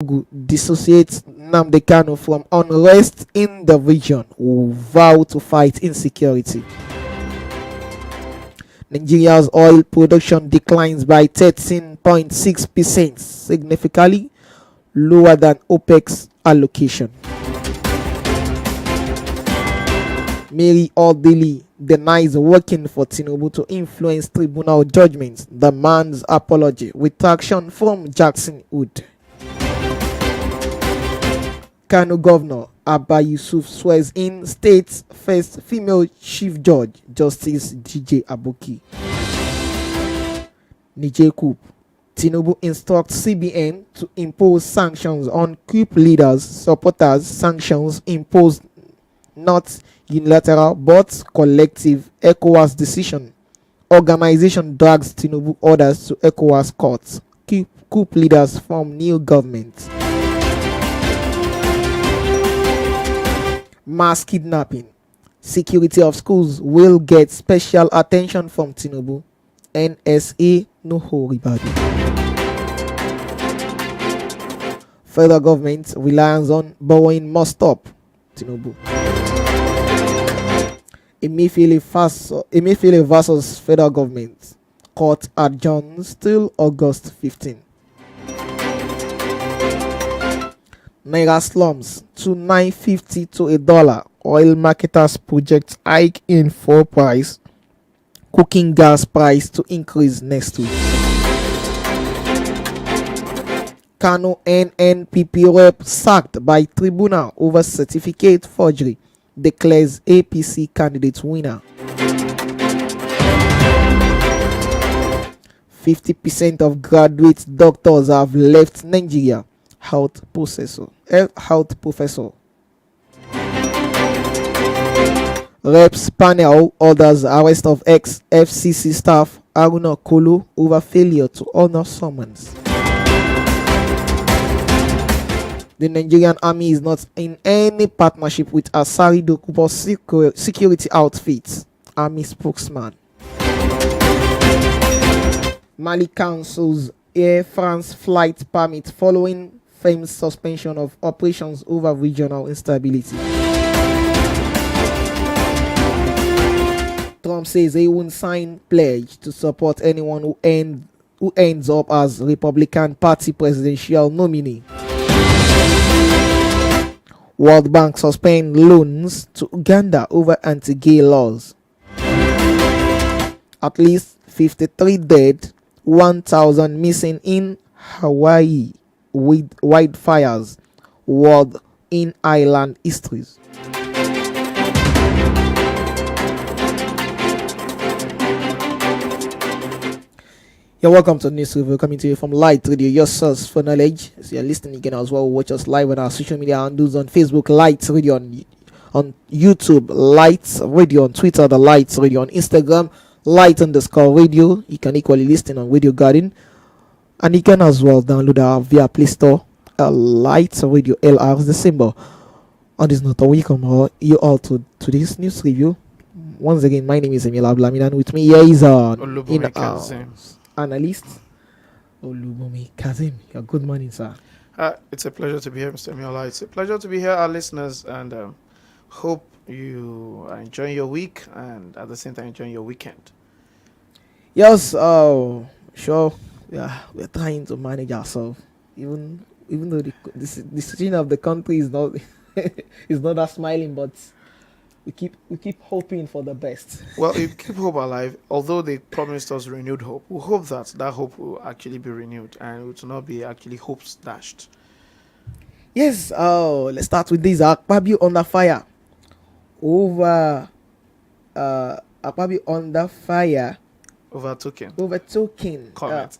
dissociates Nnamdi Kanu from unrest in the region, who vow to fight insecurity. Nigeria's oil production declines by 13.6%, significantly lower than OPEC's allocation. Mary Odili denies working for Tinubu to influence tribunal judgments, demands apology with action from Jackson Wood. Kano Governor Abba Yusuf swears in state's first female chief judge, Justice DJ Aboki. Niger coup. Tinubu instructs CBN to impose sanctions on coup leaders, supporters. Sanctions imposed not unilateral but collective. ECOWAS decision. Organization drags Tinubu orders to ECOWAS courts. Coup leaders form new government. Mass kidnapping. Security of schools will get special attention from Tinubu. NSA no Horibadi. Federal government reliance on borrowing must stop. Tinubu. Emefiele versus federal government. Court adjourns till August 15. Naira slums to 950 to $1. Oil marketers project hike in fuel price. Cooking gas price to increase next week. Kano NNPP rep sacked by tribunal over certificate forgery. Declares APC candidate winner. 50% of graduate doctors have left Nigeria. Health professor. Reps panel orders arrest of ex-FCC staff Aruna Kolo over failure to honor summons. The Nigerian army is not in any partnership with Asari Dokubo security outfits. Army spokesman. Mali cancels Air France flight permit following firm's suspension of operations over regional instability. Trump says he won't sign pledge to support anyone who ends up as Republican Party presidential nominee. World Bank suspend loans to Uganda over anti-gay laws. At least 53 dead, 1,000 missing in Hawaii with wildfires. World in island histories. You're welcome to the news review coming to you from Light Radio, your source for knowledge. As you're listening, you can as well watch us live on our social media handles on Facebook, Light Radio, on YouTube, Light Radio, on Twitter, The Light Radio, on Instagram, Light_radio. You can equally listen on Radio Garden, and you can as well download our via Play Store, Light Radio LR is the symbol. On this note, I welcome you all to today's news review. Once again, my name is EMIOLA, and with me here is OLUBUNMI KAZEEM. Analyst OLUBUNMI KAZEEM. Good morning, sir. It's a pleasure to be here, Mr. EMIOLA. It's a pleasure to be here, our listeners, and hope you are enjoying your week and at the same time enjoying your weekend. Yes, sure. Yeah, we're trying to manage ourselves, even though the situation of the country is not is not that smiling, but we keep hoping for the best. Well, you keep hope alive. Although they promised us renewed hope, we hope that hope will actually be renewed and it will not be actually hopes dashed. Yes. Let's start with this. Akpabio under fire. Akpabio under fire. Overtaken. Comment.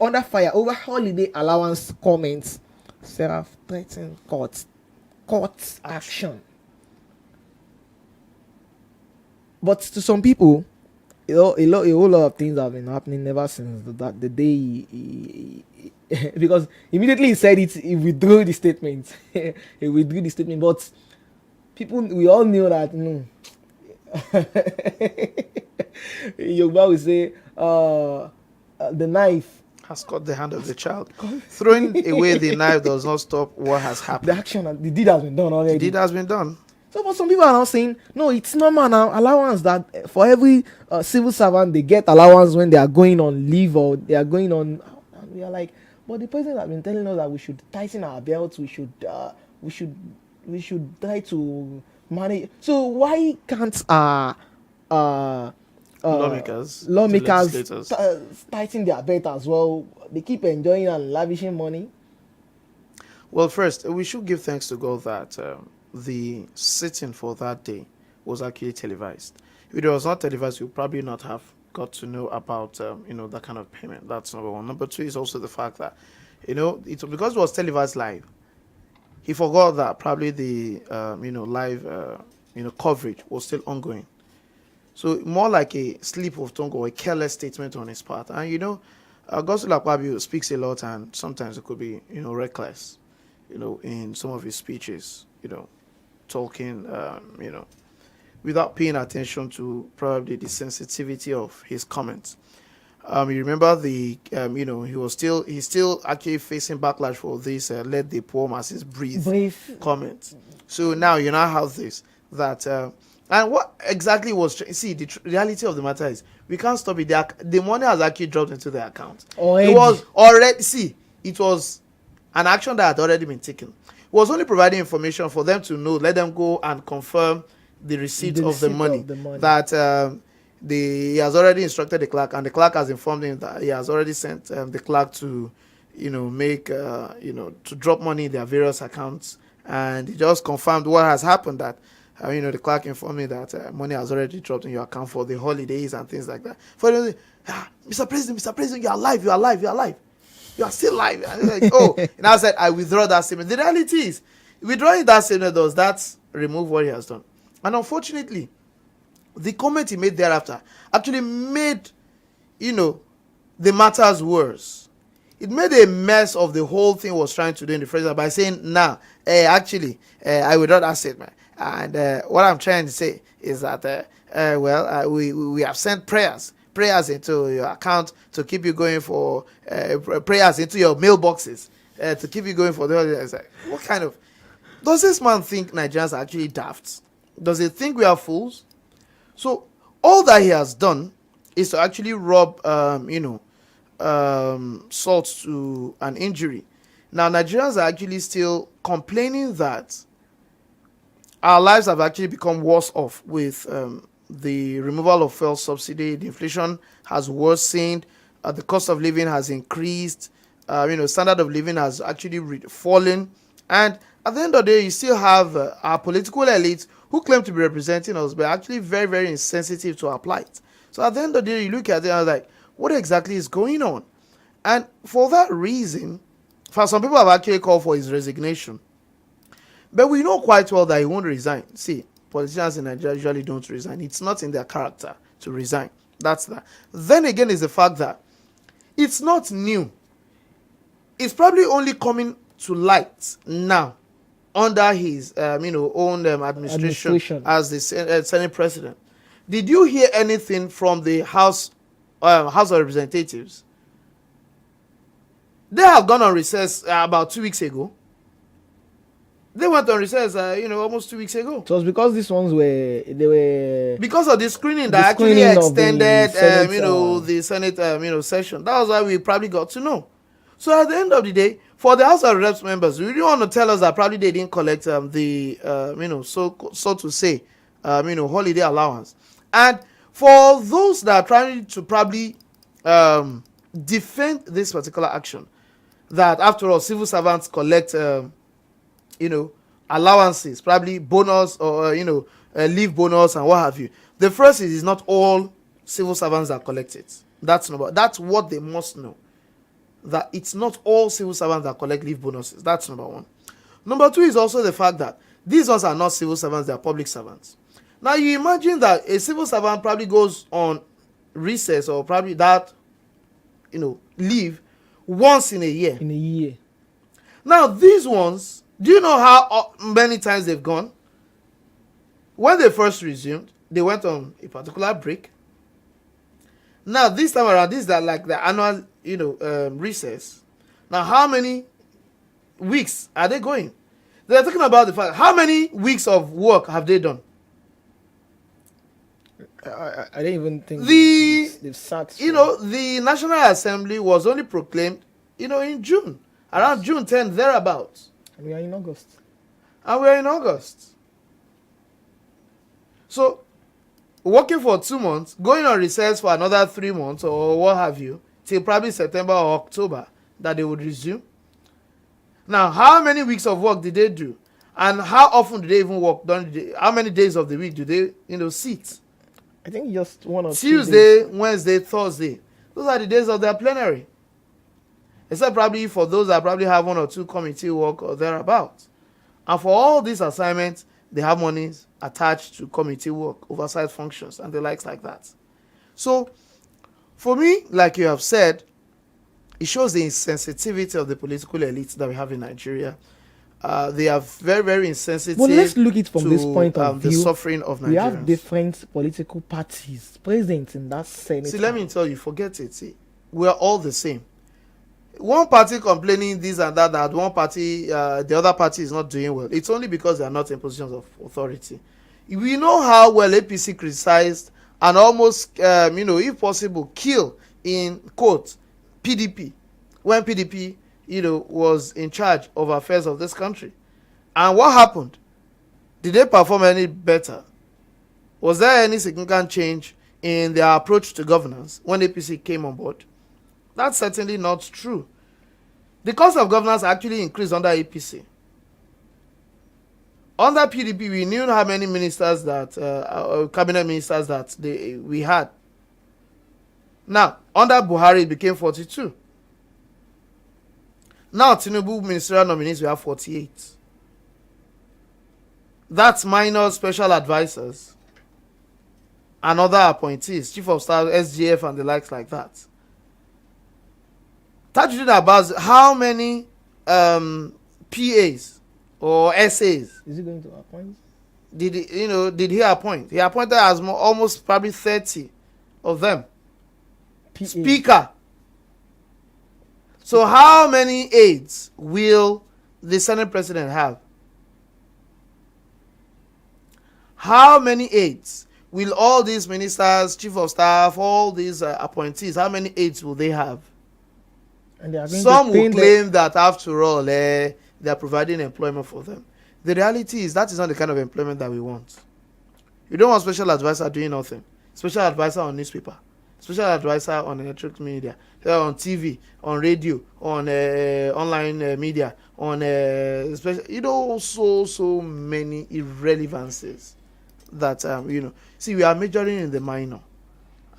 Under fire over holiday allowance comments. Seraph threatened court action. But to some people, a whole lot of things have been happening ever since the day he because immediately he said it, he withdrew the statement. But people, we all knew that. Yoruba will say, the knife, has cut the hand of the child. Throwing away the knife does not stop what has the happened. action, the deed has been done already. The deed has been done. So, but some people are now saying, no, it's normal now. Allowance that for every civil servant, they get allowance when they are going on leave or they are going on. And we are like, but the president has been telling us that we should tighten our belts. We should try to manage. So why can't Lawmakers, lawmakers legislators. tighten their belt as well? They keep enjoying and lavishing money. Well, first, we should give thanks to God that the sitting for that day was actually televised. If it was not televised, we would probably not have got to know about, that kind of payment. That's number one. Number two is also the fact that, because it was televised live, he forgot that probably the, live, coverage was still ongoing. So more like a slip of tongue or a careless statement on his part. And, Godswill Akpabio speaks a lot and sometimes it could be, reckless, in some of his speeches, talking, without paying attention to probably the sensitivity of his comments. You remember he's still actually facing backlash for this let the poor masses breathe comment. So now you now have this that and what exactly was the reality of the matter is we can't stop it. The money has actually dropped into their account. It was already it was an action that had already been taken. It was only providing information for them to know, let them go and confirm the receipt of the money that he has already instructed the clerk, and the clerk has informed him that he has already sent the clerk to make to drop money in their various accounts, and he just confirmed what has happened, that the clerk informed me that money has already dropped in your account for the holidays and things like that. For Mr. President, you're alive, you are still alive. And like, and I said, I withdraw that statement. The reality is, withdrawing that statement does that remove what he has done. And unfortunately, the comment he made thereafter actually made, the matters worse. It made a mess of the whole thing was trying to do in the first place by saying, I withdraw that statement. And what I'm trying to say is that, we have sent prayers into your account to keep you going for, prayers into your mailboxes to keep you going for the holidays. Like, what kind of... Does this man think Nigerians are actually daft? Does he think we are fools? So all that he has done is to actually rub, salt to an injury. Now, Nigerians are actually still complaining that our lives have actually become worse off with the removal of fuel subsidy. The inflation has worsened. The cost of living has increased. Standard of living has actually fallen. And at the end of the day, you still have our political elites who claim to be representing us, but actually very, very insensitive to our plight. So at the end of the day, you look at it and like, what exactly is going on? And for that reason, for some people have actually called for his resignation. But we know quite well that he won't resign. See, politicians in Nigeria usually don't resign. It's not in their character to resign. That's that. Then again is the fact that it's not new. It's probably only coming to light now under his own administration as the Senate president. Did you hear anything from the House of Representatives? They have gone on recess about 2 weeks ago. They went on recess, almost 2 weeks ago. It was because these ones were because of the screening that actually extended, the Senate, session. That was why we probably got to know. So at the end of the day, for the House of Reps members, we really want to tell us that probably they didn't collect so to say, holiday allowance. And for those that are trying to probably defend this particular action, that after all, civil servants collect, allowances, probably bonus or, leave bonus and what have you. The first is not all civil servants that collect it. That's what they must know. That it's not all civil servants that collect leave bonuses. That's number one. Number two is also the fact that these ones are not civil servants, they are public servants. Now you imagine that a civil servant probably goes on recess or probably that, leave once in a year. In a year. Now these ones, do you know how many times they've gone? When they first resumed, they went on a particular break. Now this time around, this is like the annual, recess. Now, how many weeks are they going? They're talking about the fact how many weeks of work have they done? I don't even think they've sat. The National Assembly was only proclaimed, in June, around June 10th, thereabouts. And we are in August. So, working for 2 months, going on recess for another 3 months or what have you, till probably September or October, that they would resume. Now, how many weeks of work did they do? And how often do they even work during the day? How many days of the week do they, sit? I think just 1 or 2 Tuesday, Wednesday, Thursday. Those are the days of their plenary. Except probably for those that probably have 1 or 2 committee work or thereabouts. And for all these assignments, they have monies attached to committee work, oversight functions, and the likes like that. So, for me, like you have said, it shows the insensitivity of the political elites that we have in Nigeria. They are very, very insensitive. Well, let's look it from this point of view. The suffering of Nigerians. We have different political parties present in that Senate. See, let me tell you, forget it. See, we are all the same. One party complaining this and that one party, the other party is not doing well. It's only because they are not in positions of authority. We know how well APC criticized and almost, if possible, kill in quote PDP when PDP was in charge of affairs of this country. And what happened? Did they perform any better? Was there any significant change in their approach to governance when APC came on board? That's certainly not true. The cost of governance actually increased under APC. Under PDP, we knew how many ministers that, cabinet ministers that we had. Now, under Buhari, it became 42. Now, Tinubu ministerial nominees, we have 48. That's minus special advisors and other appointees, chief of staff, SGF, and the likes like that. Tajuddin Abbas, how many PAs or SAs is he going to appoint? Did he appoint? He appointed as almost probably 30 of them. PA. Speaker. So how many aides will the Senate president have? How many aides will all these ministers, chief of staff, all these appointees, how many aides will they have? And they are going Some to will claim that after all, they are providing employment for them. The reality is that is not the kind of employment that we want. You don't want special advisor doing nothing. Special advisor on newspaper. Special advisor on electronic media. On TV, on radio, on online media, on so many irrelevancies that see, we are majoring in the minor,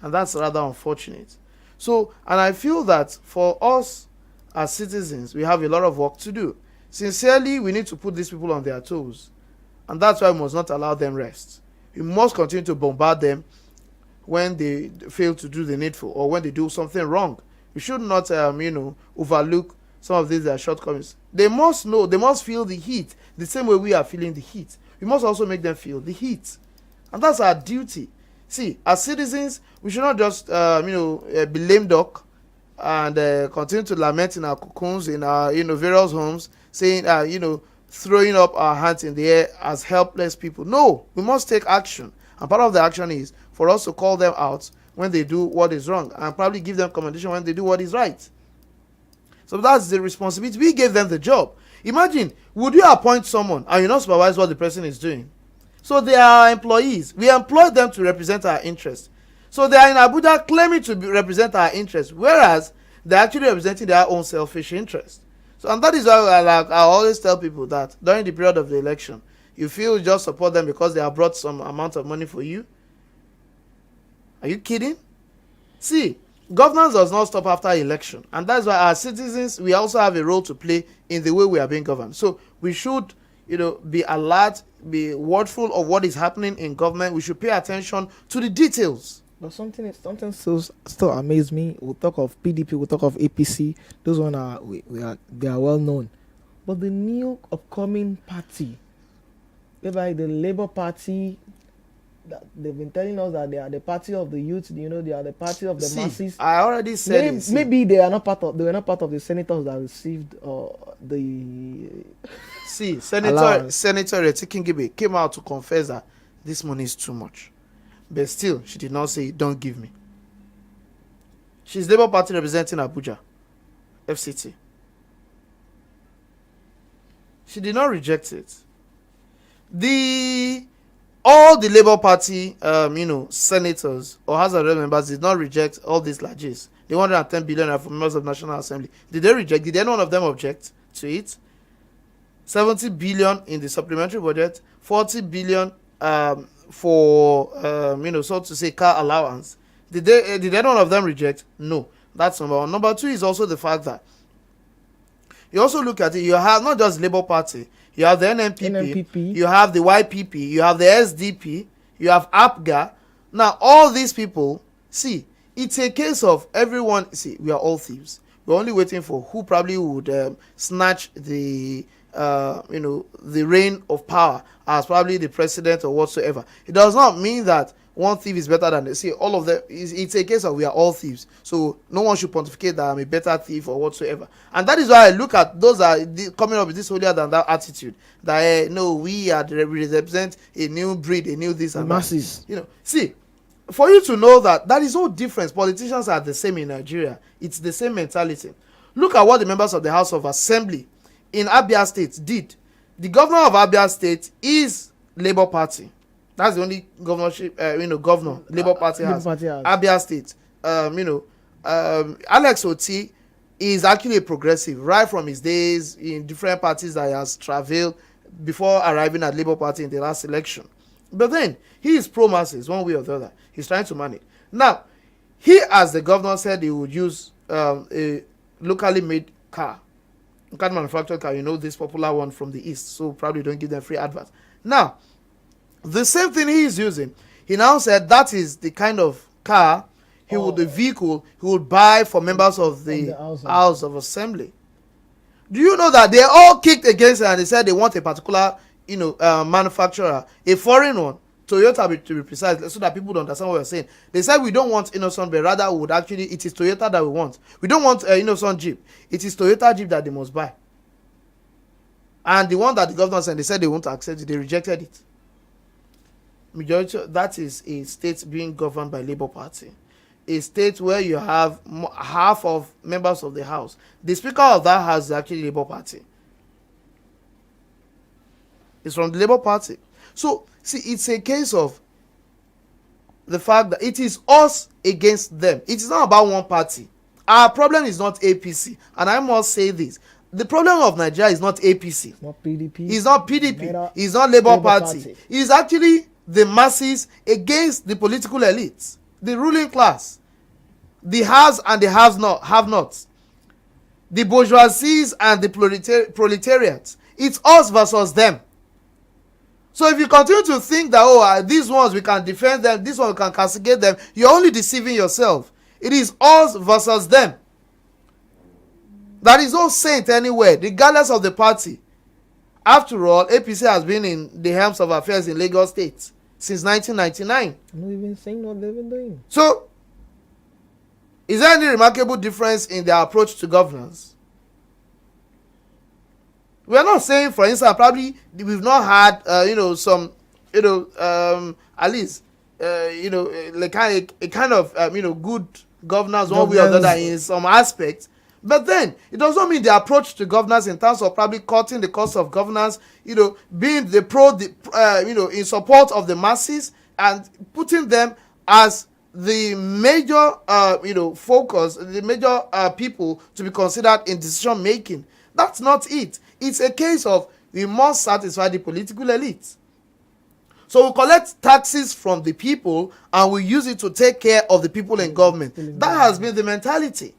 and that's rather unfortunate. So, and I feel that for us as citizens, we have a lot of work to do. Sincerely, we need to put these people on their toes, and that's why we must not allow them rest. We must continue to bombard them when they fail to do the needful or when they do something wrong. We should not overlook some of these shortcomings. They must know, they must feel the heat the same way we are feeling the heat. We must also make them feel the heat, and that's our duty. See, as citizens, we should not just be lame duck and continue to lament in our cocoons, in our various homes, saying throwing up our hands in the air as helpless people. No, we must take action, and part of the action is for us to call them out when they do what is wrong, and probably give them commendation when they do what is right. So that's the responsibility. We gave them the job. Imagine, would you appoint someone and you not supervise what the person is doing? So they are employees. We employ them to represent our interests. So they are in Abuja claiming to represent our interests, whereas they're actually representing their own selfish interests. So, and that is why I always tell people that during the period of the election, you feel you just support them because they have brought some amount of money for you. Are you kidding? See, governance does not stop after election, and that's why our citizens, we also have a role to play in the way we are being governed. So we should be alert, be watchful of what is happening in government. We should pay attention to the details. But something still amazes me. We'll talk of PDP, we'll talk of APC. Those one they are well known. But the new upcoming party, whereby the Labour Party that they've been telling us that they are the party of the youth. You know, they are the party of the See, masses. I already said it. Maybe they are not part of. They were not part of the senators that received the. See, Senator Etikingibe came out to confess that this money is too much, but still she did not say don't give me. She's Labour Party representing Abuja, FCT. She did not reject it. All the Labour Party, senators or House of Representatives members did not reject all these largesse. The 110 billion from members of National Assembly. Did they reject? Did any one of them object to it? 70 billion in the supplementary budget, 40 billion for so to say car allowance. Did any one of them reject? No. That's number one. Number two is also the fact that you also look at it. You have not just Labour Party. You have the NNPP, you have the YPP, you have the SDP, you have APGA. Now, all these people, see, it's a case of everyone. See, we are all thieves. We're only waiting for who probably would snatch the reign of power as probably the president or whatsoever. It does not mean that one thief is better than the see all of them. It's a case of we are all thieves, so no one should pontificate that I'm a better thief or whatsoever. And that is why I look at those coming up with this holier than that attitude that no, we represent a new breed, a new this and masses. That. See, for you to know that is no difference. Politicians are the same in Nigeria. It's the same mentality. Look at what the members of the House of Assembly in Abia State did. The governor of Abia State is Labour Party. That's the only governorship, governor Labour Party has. Abia State. Alex Oti is actually a progressive right from his days in different parties that he has traveled before arriving at Labour Party in the last election. But then he is pro-masses one way or the other. He's trying to manage. Now, he, as the governor, said he would use a locally made car. Car manufactured car, this popular one from the east. So probably don't give them free adverts. Now, the same thing he is using. He now said that is the kind of car the vehicle he would buy for members of the House of Assembly. Do you know that they all kicked against it and they said they want a particular manufacturer, a foreign one, Toyota to be precise, so that people don't understand what we're saying. They said we don't want Innocent, but rather it is Toyota that we want. We don't want Innocent Jeep. It is Toyota Jeep that they must buy. And the one that the governor said, they said they won't accept it. They rejected it. Majority, that is a state being governed by Labour Party, a state where you have half of members of the house. The speaker of that house is actually Labour Party. It's from the Labour Party. So see, it's a case of the fact that it is us against them. It is not about one party. Our problem is not APC, and I must say this: the problem of Nigeria is not APC. It's not PDP. It's not PDP. It's not Labour Party. It's actually the masses against the political elites, the ruling class, the haves and the have-nots, the bourgeoisies and the proletariat. It's us versus them. So if you continue to think that these ones we can defend them, this one we can castigate them, you're only deceiving yourself. It is us versus them. There is no saint anywhere, regardless of the party. After all, APC has been in the helms of affairs in Lagos State since 1999. I'm not even saying what they've been doing. So, is there any remarkable difference in their approach to governance? We are not saying, for instance, probably we've not had, at least, like a kind of, good governance one way or the other in some aspects. But then, it does not mean the approach to governance in terms of probably cutting the cost of governance, being in support of the masses and putting them as the major, focus, the major people to be considered in decision making. That's not it. It's a case of we must satisfy the political elite. So we collect taxes from the people and we use it to take care of the people in government. That has been the mentality.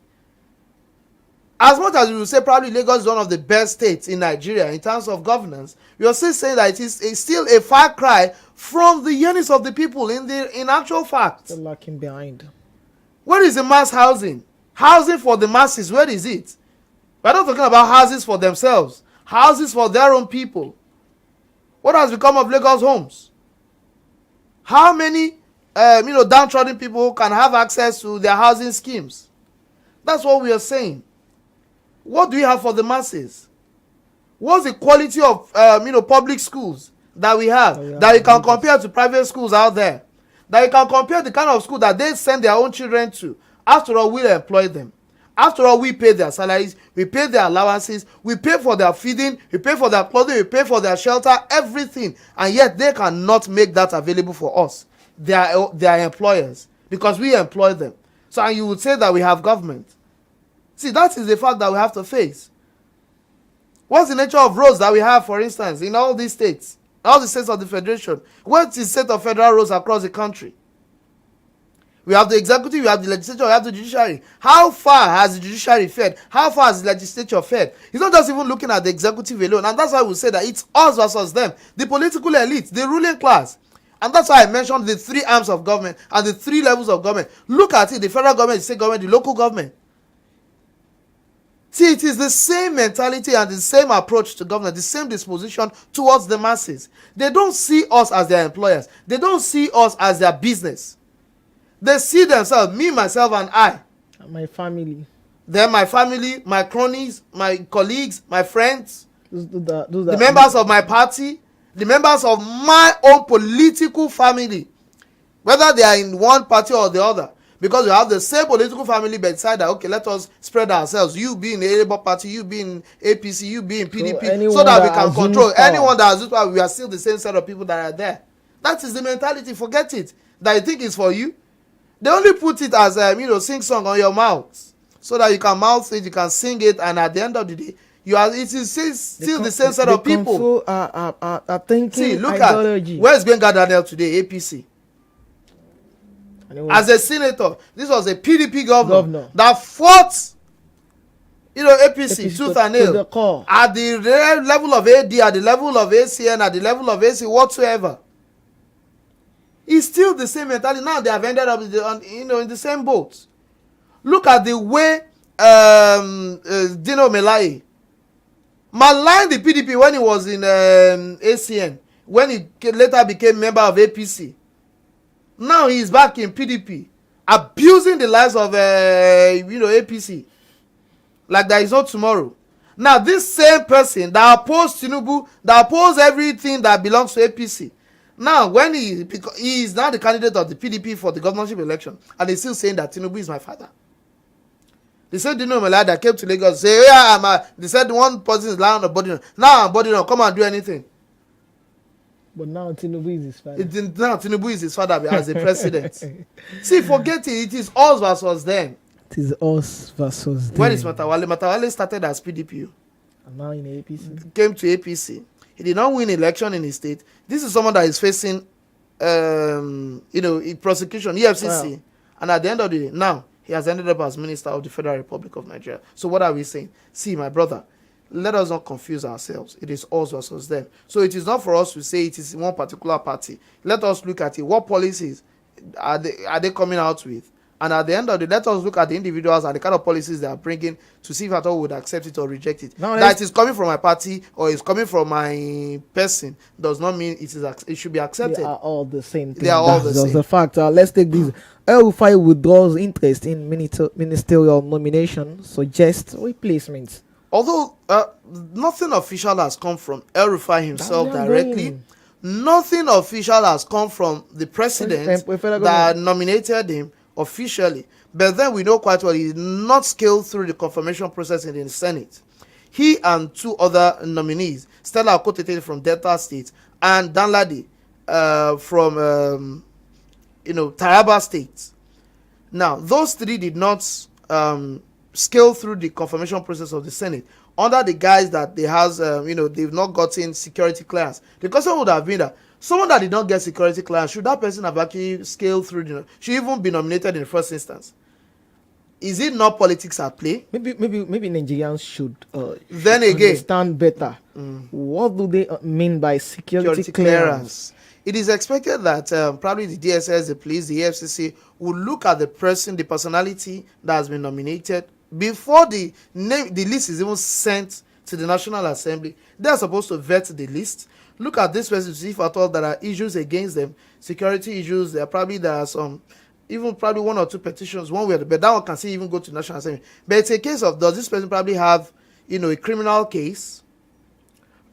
As much as we will say probably Lagos is one of the best states in Nigeria in terms of governance, we are still saying that it is still a far cry from the yearnings of the people in actual fact. Still lacking behind. Where is the mass housing? Housing for the masses, where is it? We're not talking about houses for themselves. Houses for their own people. What has become of Lagos homes? How many downtrodden people can have access to their housing schemes? That's what we are saying. What do we have for the masses? What's the quality of public schools that we have, that you can compare to private schools out there? That you can compare the kind of school that they send their own children to. After all, we employ them. After all, we pay their salaries, we pay their allowances, we pay for their feeding, we pay for their clothing, we pay for their shelter, everything. And yet they cannot make that available for us. They are employers, because we employ them. So, and you would say that we have government. See, that is the fact that we have to face. What's the nature of roads that we have, for instance, in all these states, all the states of the federation? What's the state of federal roads across the country? We have the executive, we have the legislature, we have the judiciary. How far has the judiciary fed? How far has the legislature fed? It's not just even looking at the executive alone. And that's why we say that it's us versus them. The political elite, the ruling class. And that's why I mentioned the three arms of government and the three levels of government. Look at it, the federal government, the state government, the local government. See, it is the same mentality and the same approach to government, the same disposition towards the masses. They don't see us as their employers. They don't see us as their business. They see themselves, me, myself, and I. And my family. Then my family, my cronies, my colleagues, my friends, the members of my party, the members of my own political family, whether they are in one party or the other. Because we have the same political family, but decide that, okay, let us spread ourselves. You be in the Labour Party, you be in APC, you be in PDP, so that we can control. Anyone that has power, we are still the same set of people that are there. That is the mentality. Forget it. That you think is for you. They only put it as sing song on your mouth, so that you can mouth it, you can sing it, and at the end of the day, it is still the same set of people. Thinking. See, look ideology. at where is Gbenga Daniel today, APC. As a senator, this was a PDP governor that fought, APC tooth and nail at the level of AD, at the level of ACN, at the level of AC whatsoever. It's still the same mentality. Now they have ended up in the same boat. Look at the way Dino Melaye maligned the PDP when he was in ACN, when he later became member of APC. Now he is back in PDP, abusing the lives of APC like there is no tomorrow. Now this same person that opposed Tinubu, that opposed everything that belongs to APC, now when he is now the candidate of the PDP for the governorship election, and he's still saying that Tinubu is my father. They said Dino Melade that came to Lagos, say, they said one person is lying on the body. Now body don't come and do anything. But now Tinubu is his father. Now Tinubu is his father as a president. See, forget it. It is us versus them. It is us versus them. When is Matawale? Matawale started as PDP. And now in APC. Came to APC. He did not win election in his state. This is someone that is facing, prosecution, EFCC. Wow. And at the end of the day, now, he has ended up as Minister of the Federal Republic of Nigeria. So what are we saying? See, my brother, let us not confuse ourselves. It is us versus them. So it is not for us to say it is one particular party. Let us look at it. What policies are they coming out with? And at the end of the day, let us look at the individuals and the kind of policies they are bringing to see if at all would accept it or reject it. Now, that it is coming from my party or it's coming from my person does not mean it should be accepted. They are all the same thing. They are all the same. That's the fact. Let's take this. El-Rufai withdraws interest in ministerial nomination, suggests replacements. Although nothing official has come from El-Rufai himself directly, nothing official has come from the president that nominated him officially. But then we know quite well he did not scale through the confirmation process in the Senate. He and two other nominees, Stella Okotete from Delta State and Danladi from Taraba State. Now, those three did not scale through the confirmation process of the Senate under the guise that they has they've not gotten security clearance. The question would have been that someone that did not get security clearance, should that person have actually scaled through, should even be nominated in the first instance? Is it not politics at play? Maybe Nigerians should then again understand better. What do they mean by security clearance? It is expected that probably the DSS, the police, the FCC will look at the person, the personality that has been nominated before the list is even sent to the National Assembly. They are supposed to vet the list, look at this person to see if at all there are issues against them, security issues. There are some, even probably one or two petitions, one way, but that one can still even go to National Assembly. But it's a case of, does this person probably have, a criminal case?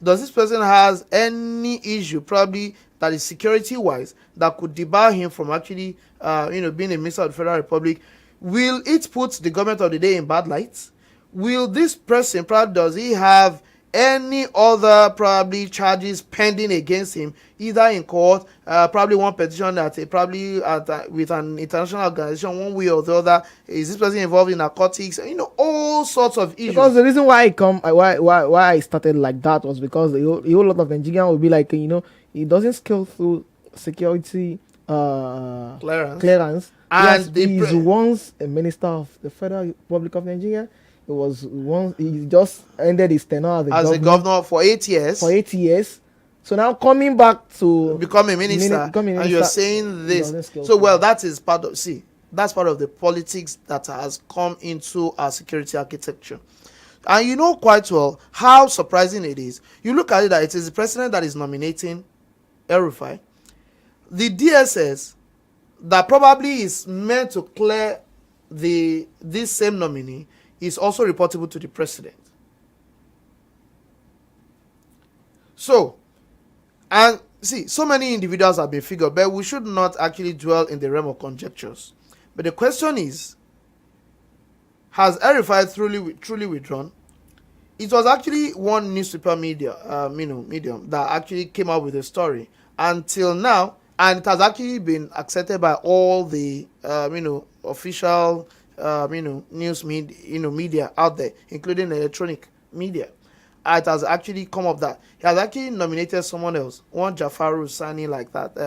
Does this person has any issue probably that is security wise that could debar him from actually being a minister of the Federal Republic? Will it put the government of the day in bad light? Will this person probably, does he have any other probably charges pending against him, either in court, probably one petition that with an international organization, one way or the other? Is this person involved in narcotics? All sorts of issues. Because the reason why I started like that was because a whole lot of Nigerians will be like, he doesn't scale through security clearance. And he is once a minister of the Federal Republic of Nigeria. He just ended his tenure as a governor for 8 years. So now coming back to become a minister, and you're saying this. So that's part of the politics that has come into our security architecture. And you know quite well how surprising it is. You look at it that it is the president that is nominating El-Rufai. The DSS that probably is meant to clear this same nominee is also reportable to the president. So, and see, so many individuals have been figured, but we should not actually dwell in the realm of conjectures. But the question is, has El-Rufai truly withdrawn? It was actually one newspaper medium that actually came up with a story until now, and it has actually been accepted by all the official news media out there, including electronic media. It has actually come up that he has actually nominated someone else, one Jafaru Sani like that,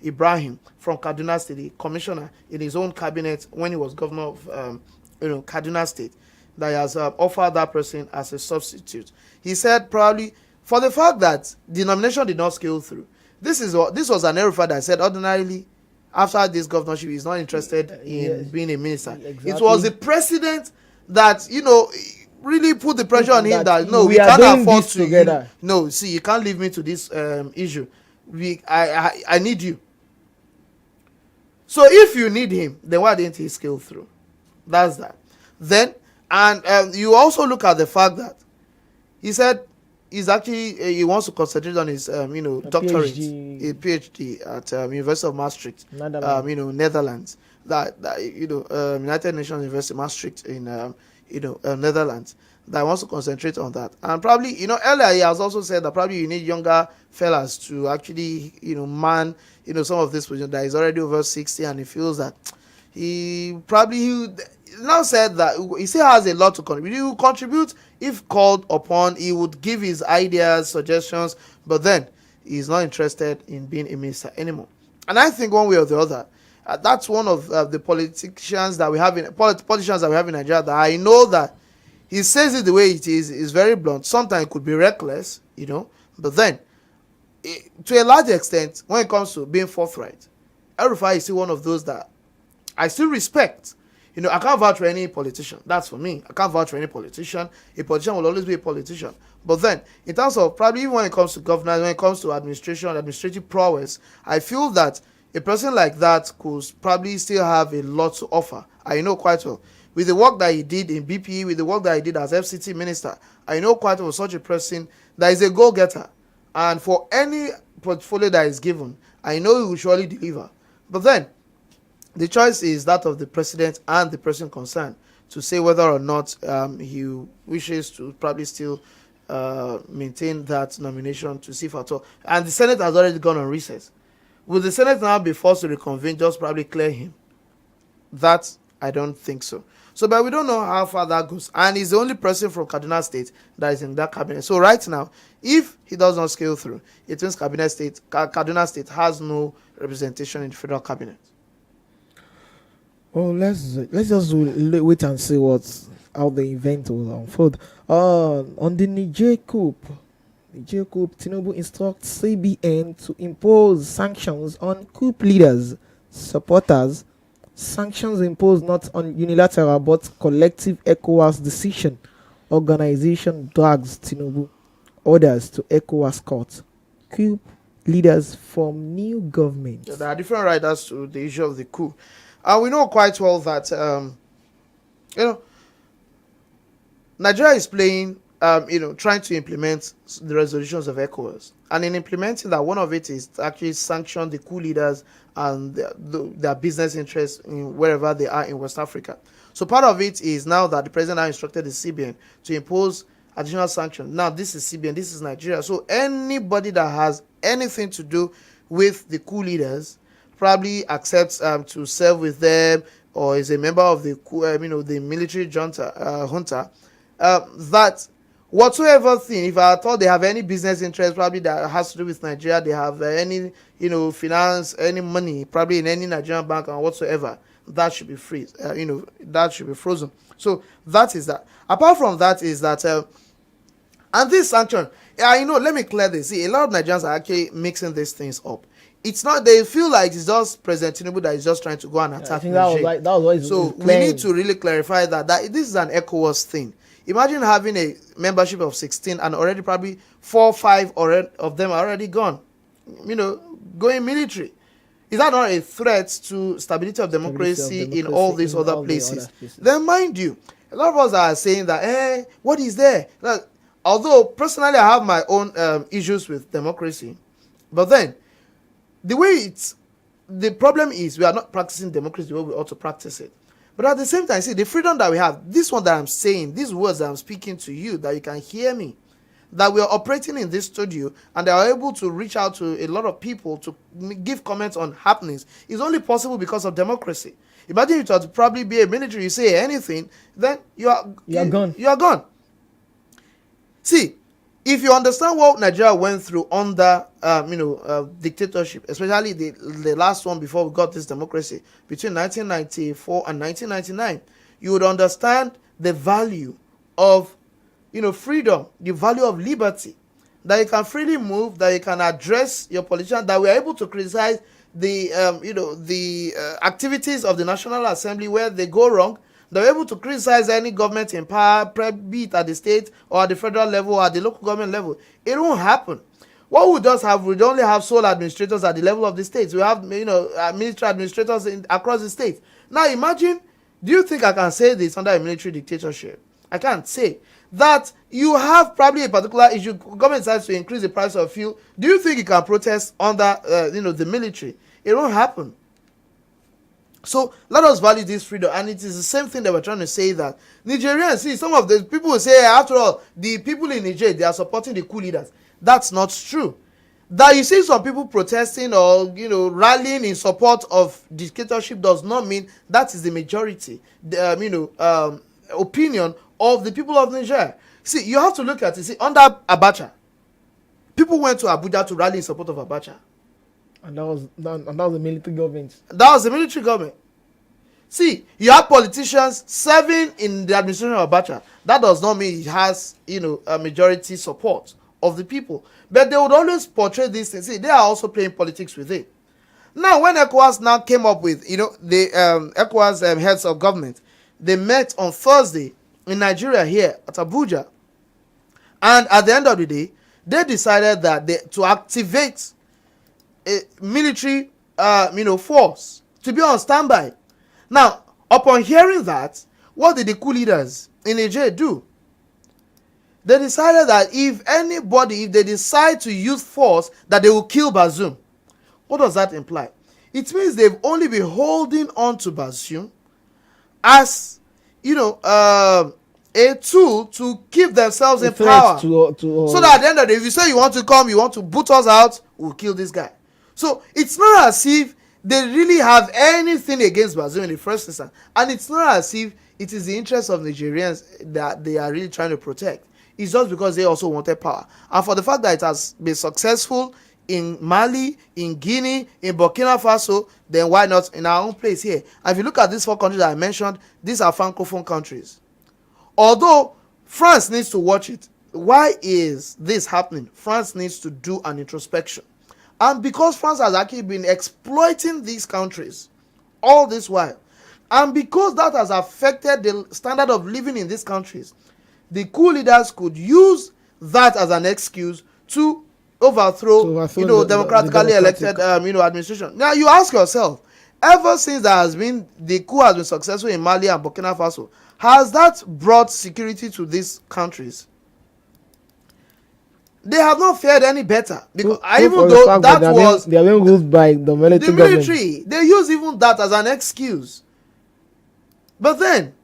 Ibrahim from Kaduna State, the commissioner in his own cabinet when he was governor of Kaduna State, that has offered that person as a substitute. He said probably for the fact that the nomination did not scale through. This was an El-Rufai that said ordinarily, after this governorship, he's not interested in being a minister. Exactly. It was the president that really put the pressure on him that no, we can't afford to together. You can't leave me to this issue. I need you. So if you need him, then why didn't he scale through? That's that. Then you also look at the fact that he said he's actually he wants to concentrate on his doctorate, a PhD at University of Maastricht, Netherlands. United Nations University Maastricht in Netherlands. That wants to concentrate on that. And probably earlier he has also said that probably you need younger fellas to actually man some of this position that is already over 60, and he feels that he now said that he still has a lot to contribute. He will contribute if called upon. He would give his ideas, suggestions, but then he's not interested in being a minister anymore. And I think one way or the other, that's one of the politicians that we have in Nigeria that I know that he says it the way it is very blunt. Sometimes it could be reckless, but then to a large extent, when it comes to being forthright, El-Rufai is still one of those that I still respect. I can't vouch for any politician. That's for me. I can't vouch for any politician. A politician will always be a politician. But then, in terms of probably even when it comes to governance, when it comes to administrative prowess, I feel that a person like that could probably still have a lot to offer. I know quite well. With the work that he did in BPE, with the work that he did as FCT minister, I know quite well such a person that is a go-getter. And for any portfolio that is given, I know he will surely deliver. But then, the choice is that of the president and the person concerned to say whether or not he wishes to probably still maintain that nomination to see if at all. And the Senate has already gone on recess. Will the Senate now be forced to reconvene, just probably clear him? That, I don't think so. But we don't know how far that goes. And he's the only person from Kaduna State that is in that cabinet. So right now, if he does not scale through, it means Kaduna State has no representation in the federal cabinet. Well, let's just wait and see how the event will unfold. On the Niger coup, Tinubu instructs CBN to impose sanctions on coup leaders, supporters. Sanctions imposed not on unilateral but collective ECOWAS decision. Organization drags Tinubu orders to ECOWAS court. coup leaders from new government. There are different riders to the issue of the coup. And we know quite well that, you know, Nigeria is playing, trying to implement the resolutions of ECOWAS. And in implementing that, one of it is to actually sanction the coup leaders and their business interests in wherever they are in West Africa. So part of it is now that the president now instructed the CBN to impose additional sanctions. Now this is CBN, this is Nigeria. So anybody that has anything to do with the coup leaders probably accepts to serve with them or is a member of the coup, the military junta, that whatsoever thing, if I thought they have any business interest probably that has to do with Nigeria, they have any finance, any money probably in any Nigerian bank and whatsoever, that should be free, that should be frozen. So that is that. Apart from that is that and this sanction, let me clear this. See, a lot of Nigerians are actually mixing these things up. It's not, they feel like it's just President Tinubu that is just trying to go and attack Nigeria. That was what so we need to really clarify that this is an ECOWAS thing. Imagine having a membership of 16 and already probably 4 or 5 of them are already gone, going military. Is that not a threat to stability of democracy in all these other places? Then mind you, a lot of us are saying that, hey, what is there? Although personally I have my own issues with democracy, but then the problem is we are not practicing democracy the way we ought to practice it. But at the same time, see, the freedom that we have, this one that I'm saying, these words that I'm speaking to you, that you can hear me, that we are operating in this studio and they are able to reach out to a lot of people to give comments on happenings, is only possible because of democracy. Imagine it would probably be a military, you say anything, then you are gone. You are gone. See, if you understand what Nigeria went through under, dictatorship, especially the last one before we got this democracy, between 1994 and 1999, you would understand the value of, freedom, the value of liberty, that you can freely move, that you can address your politicians, that we are able to criticize the, activities of the National Assembly where they go wrong. They're able to criticize any government in power, be it at the state or at the federal level or at the local government level. It won't happen. What we just have, we only have sole administrators at the level of the states. We have, military administrators across the states. Now imagine, do you think I can say this under a military dictatorship? I can't say. That you have probably a particular issue, government decides to increase the price of fuel. Do you think you can protest under, the military? It won't happen. So let us value this freedom, and it is the same thing that we're trying to say, that Nigerians, see, some of the people will say, after all, the people in Niger, they are supporting the coup leaders. That's not true. That you see some people protesting or rallying in support of dictatorship does not mean that is the majority, opinion of the people of Niger. See, you have to look at it. See, under Abacha, people went to Abuja to rally in support of Abacha. And that was the military government. That was the military government. See, you have politicians serving in the administration of Abacha. That does not mean it has, a majority support of the people. But they would always portray these things. See, they are also playing politics with it. Now, when ECOWAS now came up with, the ECOWAS heads of government, they met on Thursday in Nigeria here at Abuja. And at the end of the day, they decided that to activate a military, force to be on standby. Now, upon hearing that, what did the coup leaders in Niger do? They decided that if they decide to use force, that they will kill Bazoum. What does that imply? It means they've only been holding on to Bazoum as, a tool to keep themselves in power. So that at the end of the day, if you say you want to come, you want to boot us out, we'll kill this guy. So it's not as if they really have anything against Bazoum in the first instance. And it's not as if it is the interest of Nigerians that they are really trying to protect. It's just because they also wanted power. And for the fact that it has been successful in Mali, in Guinea, in Burkina Faso, then why not in our own place here? And if you look at these 4 countries that I mentioned, these are Francophone countries. Although France needs to watch it. Why is this happening? France needs to do an introspection. And because France has actually been exploiting these countries all this while, and because that has affected the standard of living in these countries, the coup leaders could use that as an excuse to overthrow democratically elected administration. Now you ask yourself, ever since the coup has been successful in Mali and Burkina Faso, has that brought security to these countries? They have not fared any better, because even though that was they are being ruled by the military. They use even that as an excuse, but then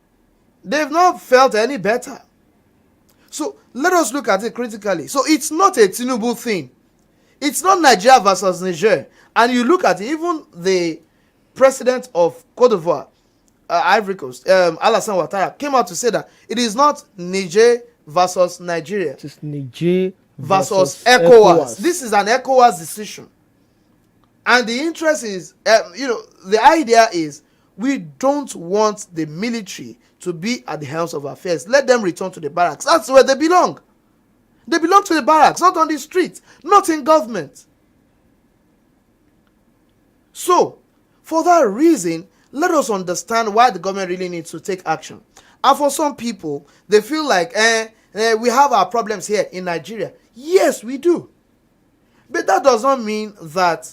they've not felt any better. So let us look at it critically. So it's not a Tinubu thing. It's not Nigeria versus Niger. And you look at it, even the president of Cote d'Ivoire, Ivory Coast, Alassane Ouattara, came out to say that it is not Niger versus Nigeria. It is Niger versus ECOWAS. This is an ECOWAS decision. And the interest is, the idea is, we don't want the military to be at the helms of affairs. Let them return to the barracks. That's where they belong. They belong to the barracks, not on the street, not in government. So, for that reason, let us understand why the government really needs to take action. And for some people, they feel like, we have our problems here in Nigeria. Yes, we do. But that does not mean that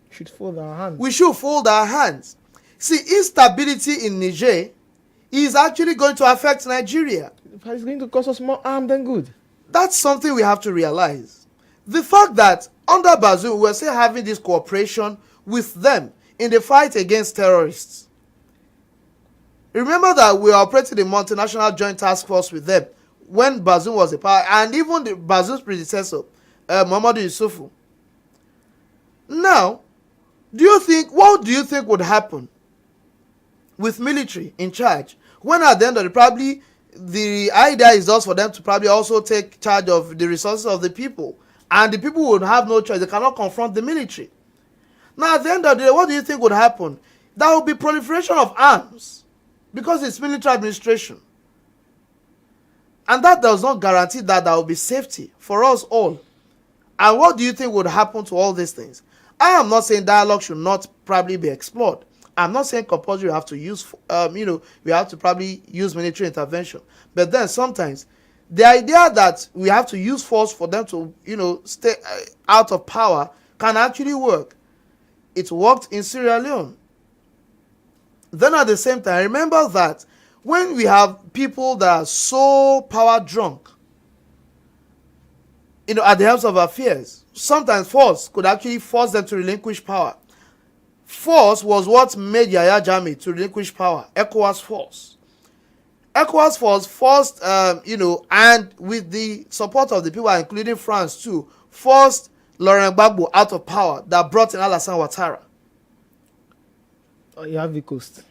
we should fold our hands. We should fold our hands. See, instability in Niger is actually going to affect Nigeria. It's going to cause us more harm than good. That's something we have to realize. The fact that under Bazoum, we're still having this cooperation with them in the fight against terrorists. Remember that we are operating the multinational joint task force with them when Bazoum was a power, and even the Bazoum's predecessor, Mamadou Yusufu. Now, what do you think would happen with military in charge when at the end of the idea is just for them to probably also take charge of the resources of the people, and the people would have no choice. They cannot confront the military. Now, at the end of the day, what do you think would happen? There will be proliferation of arms because it's military administration. And that does not guarantee that there will be safety for us all. And what do you think would happen to all these things? I am not saying dialogue should not probably be explored. I'm not saying compulsory we have to use, we have to probably use military intervention. But then sometimes the idea that we have to use force for them to, stay out of power can actually work. It worked in Sierra Leone. Then at the same time, remember that when we have people that are so power drunk, at the helms of affairs, sometimes force could actually force them to relinquish power. Force was what made Yahya Jammeh to relinquish power. ECOWAS force. ECOWAS force forced, and with the support of the people, including France too, forced Laurent Gbagbo out of power, that brought in Alassane Ouattara. Ivory Coast.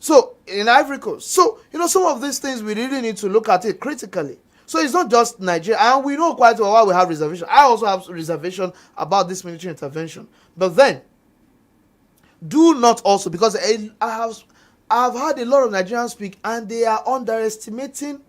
So, in Ivory Coast. So, some of these things we really need to look at it critically. So, it's not just Nigeria. And we know quite well why we have reservation. I also have reservation about this military intervention. But then, do not also, because I have heard a lot of Nigerians speak, and they are underestimating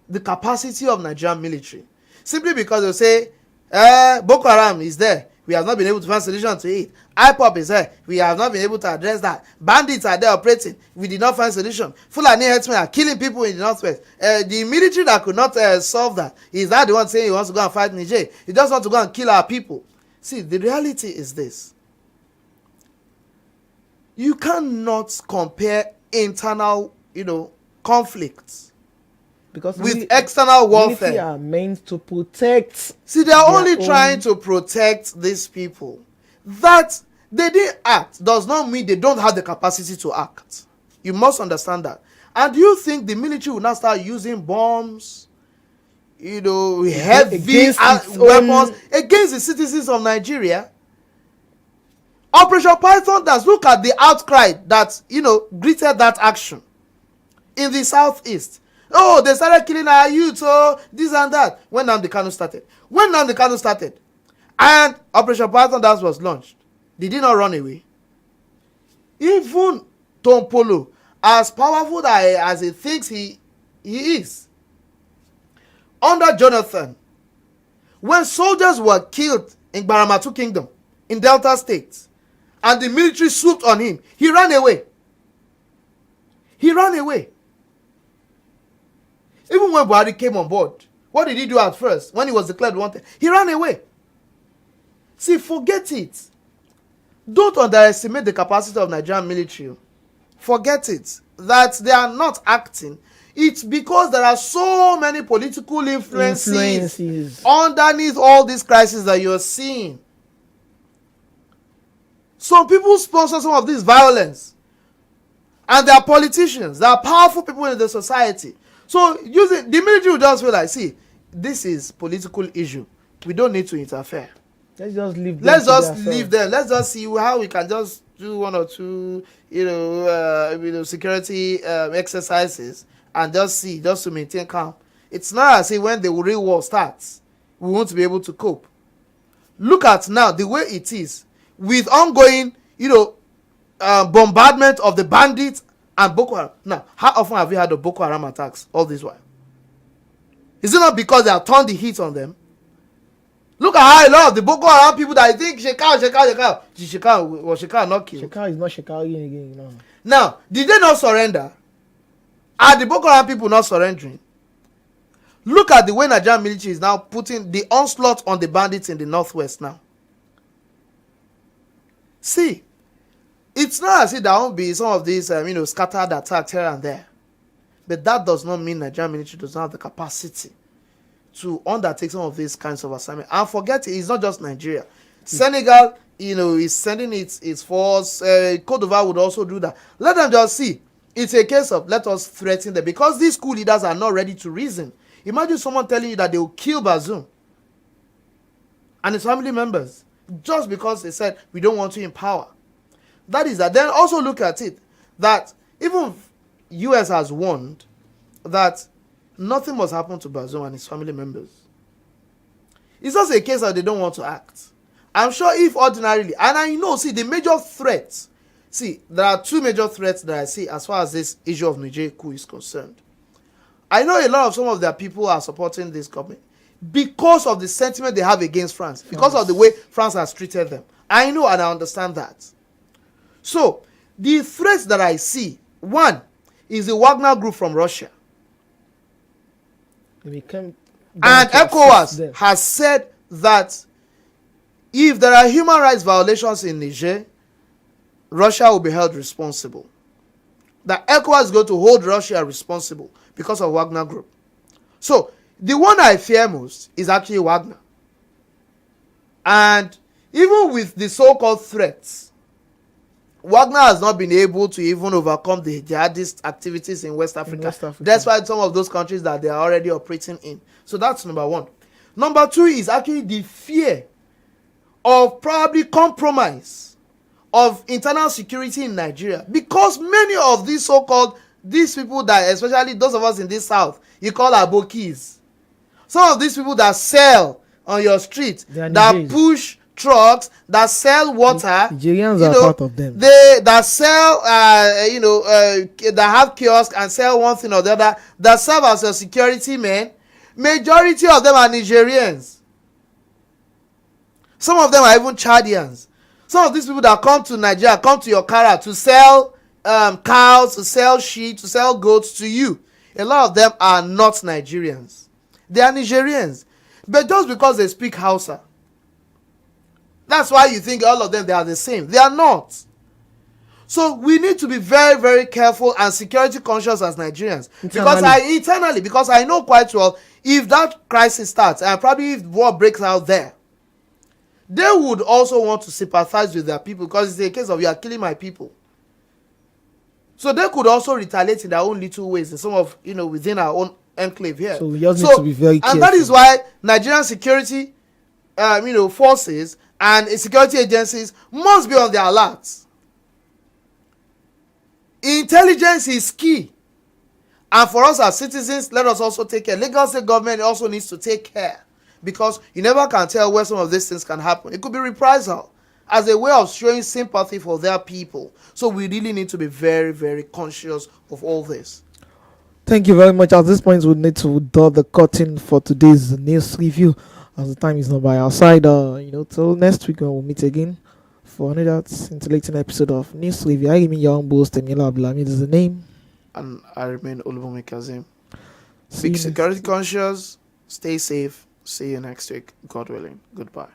the capacity of Nigerian military. Simply because they say, Boko Haram is there. We have not been able to find solution to it. IPOP is there. We have not been able to address that. Bandits are there operating. We did not find solution. Fulani herdsmen are killing people in the northwest. The military that could not solve that, is that the one saying he wants to go and fight Niger? He just wants to go and kill our people. See, the reality is this. You cannot compare internal, conflicts because with external warfare. Military are meant to protect. See, they are only trying to protect these people. That they didn't act does not mean they don't have the capacity to act. You must understand that. And do you think the military will not start using bombs, heavy weapons against the citizens of Nigeria? Operation Python Dance, look at the outcry that, greeted that action in the southeast. Oh, they started killing our youth, this and that. When Nnamdi Kanu started, and Operation Python Dance was launched, did he not run away? Even Tom Polo, as powerful as he thinks he is, under Jonathan, when soldiers were killed in Baramatu Kingdom, in Delta State, and the military swooped on him, he ran away. Even when Buhari came on board, what did he do at first when he was declared wanted? He ran away. See, forget it. Don't underestimate the capacity of Nigerian military. Forget it. That they are not acting. It's because there are so many political influences underneath all these crises that you're seeing. Some people sponsor some of this violence. And they are politicians. They are powerful people in the society. So using the military will just feel like, see, this is political issue. We don't need to interfere. Let's just leave them. Let's just see how we can just do one or two, security exercises and just to maintain calm. It's not as if when the real war starts, we won't be able to cope. Look at now the way it is with ongoing, bombardment of the bandits and Boko Haram. Now, how often have you had of Boko Haram attacks all this while? Is it not because they have turned the heat on them? Look at how a lot of the Boko Haram people that I think Shekau not killed. Shekau is not Shekau again. No. Now, did they not surrender? Are the Boko Haram people not surrendering? Look at the way Nigerian military is now putting the onslaught on the bandits in the northwest now. See, it's not as if there won't be some of these, scattered attacks here and there. But that does not mean Nigerian military does not have the capacity to undertake some of these kinds of assignments. And forget it's not just Nigeria. Senegal, is sending its force. Cote d'Ivoire would also do that. Let them just see. It's a case of let us threaten them. Because these school leaders are not ready to reason. Imagine someone telling you that they will kill Bazoum and his family members just because they said we don't want you in power. That is that. Then also look at it that even US has warned that nothing must happen to Bazoum and his family members. It's just a case that they don't want to act. I'm sure if ordinarily, and I know, see, the major threats, there are two major threats that I see as far as this issue of Niger coup is concerned. I know a lot of some of their people are supporting this government because of the sentiment they have against France, because of the way France has treated them. I know and I understand that. So, the threats that I see, one, is the Wagner group from Russia. And ECOWAS has said that if there are human rights violations in Niger, Russia will be held responsible. That ECOWAS is going to hold Russia responsible because of Wagner group. So, the one I fear most is actually Wagner. And even with the so-called threats, Wagner has not been able to even overcome the jihadist activities in West Africa. Despite some of those countries that they are already operating in. So that's number one. Number two is actually the fear of probably compromise of internal security in Nigeria. Because many of these these people that, especially those of us in this south, you call abokis. Some of these people that sell on your street, that push trucks, that sell water, Nigerians are part of them. That sell, that have kiosks and sell one thing or the other, that serve as a security men. Majority of them are Nigerians. Some of them are even Chadians. Some of these people that come to Nigeria, come to your Kara to sell cows, to sell sheep, to sell goats to you. A lot of them are not Nigerians. They are Nigerians. But just because they speak Hausa, that's why you think all of them, they are the same. They are not. So we need to be very, very careful and security conscious as Nigerians. Because I know quite well, if that crisis starts, and probably if war breaks out there, they would also want to sympathize with their people because it's a case of you are killing my people. So they could also retaliate in their own little ways in some of, within our own enclave here. So we just need to be very careful. And that is why Nigerian security, forces and security agencies must be on their alert. Intelligence is key. And for us as citizens, let us also take care. Lagos State government also needs to take care. Because you never can tell where some of these things can happen. It could be reprisal as a way of showing sympathy for their people. So we really need to be very, very conscious of all this. Thank you very much. At this point, we need to draw the curtain for today's news review, as the time is not by our side. Till next week when we'll meet again for another scintillating episode of News Review. I remain your own host, EMIOLA. ABDUL is the name. And I remain OLUBUNMI KAZEEM. Be security conscious, stay safe. See you next week, God willing. Goodbye.